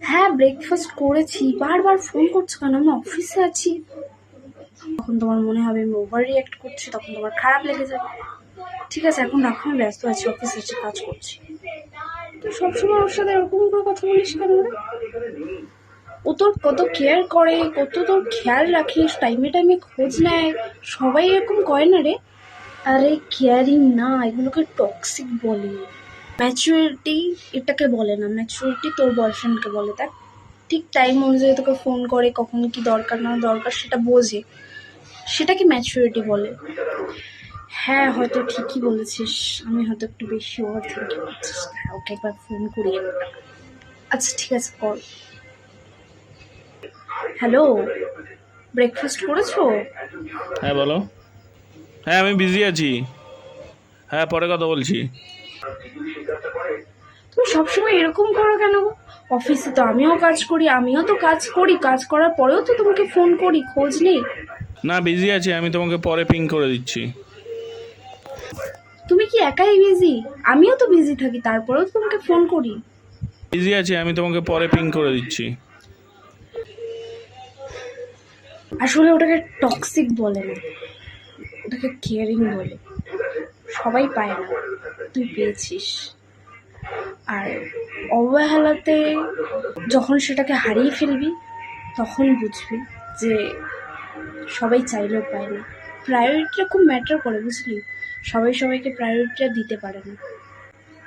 হ্যাঁ, ব্রেকফাস্ট করেছি। বারবার ফোন করছো কেন? আমি অফিসে আছি। তখন তোমার মনে হবে আমি ওভার রিঅ্যাক্ট করছি, তখন তোমার খারাপ লেগে যাবে। ঠিক আছে, এখন রাখো, আমি ব্যস্ত আছি, অফিসে আছি, কাজ করছি। তুই সবসময় ওর সাথে এরকম করে কথা বলিস কেন রে? ও তোর কত কেয়ার করে, কত তোর খেয়াল রাখিস, টাইমে টাইমে খোঁজ নেয়। সবাই এরকম করে না রে। আরে কেয়ারিং না, এগুলোকে টক্সিক বলে। ম্যাচুরিটি এটাকে বলে না, ম্যাচুরিটি তোর বয়ফ্রেন্ডকে বলে। দেখ, ঠিক টাইম অনুযায়ী তোকে ফোন করে, কখন কি দরকার না দরকার সেটা বোঝে, সেটাকে ম্যাচুরিটি বলে। হ্যাঁ, হয়তো ঠিকই বলেছিস, আমি হয়তো একটু বেশি ওভার থিঙ্কিং করছিস। হ্যাঁ, ওকে একবার ফোন করি একটা। আচ্ছা ঠিক আছে, কর। হ্যালো, ব্রেকফাস্ট করেছো? হ্যাঁ বলো। হ্যাঁ আমি বিজি আছি। হ্যাঁ পরে কথা বলছি। তুমি সবসময় এরকম করো কেন গো? অফিসে তো আমিও কাজ করি, আমিও তো কাজ করি, কাজ করার পরেও তো তোমাকে ফোন করি, খোঁজ নেই। না বিজি আছি, আমি তোমাকে পরে পিং করে দিচ্ছি। তুমি কি একাই বিজি? আমিও তো বিজি থাকি, তারপরেও তো তোমাকে ফোন করি। বিজি আছি, আমি তোমাকে পরে পিং করে দিচ্ছি। আসলে ওটাকে টক্সিক বলে না, ওটাকে কেয়ারিং বলে। সবাই পায় না, তুই পেয়েছিস। আর অবহেলাতে যখন সেটাকে হারিয়ে ফেলবি, তখন বুঝবি যে সবাই চাইলেও পায় না। প্রায়োরিটিটা খুব ম্যাটার করে, বুঝলি? সবাই সবাইকে প্রায়োরিটিটা দিতে পারে না।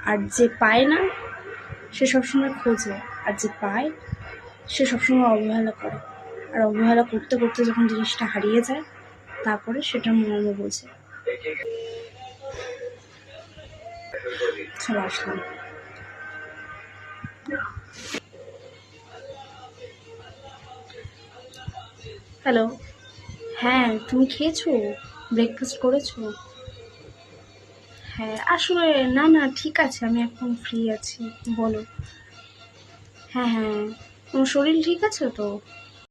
আর যে পায় না সে সবসময় খোঁজে, আর যে পায় সে সবসময় অবহেলা করে। আর অবহেলা করতে করতে যখন জিনিসটা হারিয়ে যায়, তারপরে সেটার মর্ম বোঝে। চলে আসলাম। হ্যালো। হ্যাঁ, তুমি খেয়েছো? ব্রেকফাস্ট করেছো? হ্যাঁ, আসলে না না, ঠিক আছে, আমি এখন ফ্রি আছি, বলো। হ্যাঁ হ্যাঁ, তোমার শরীর ঠিক আছে তো?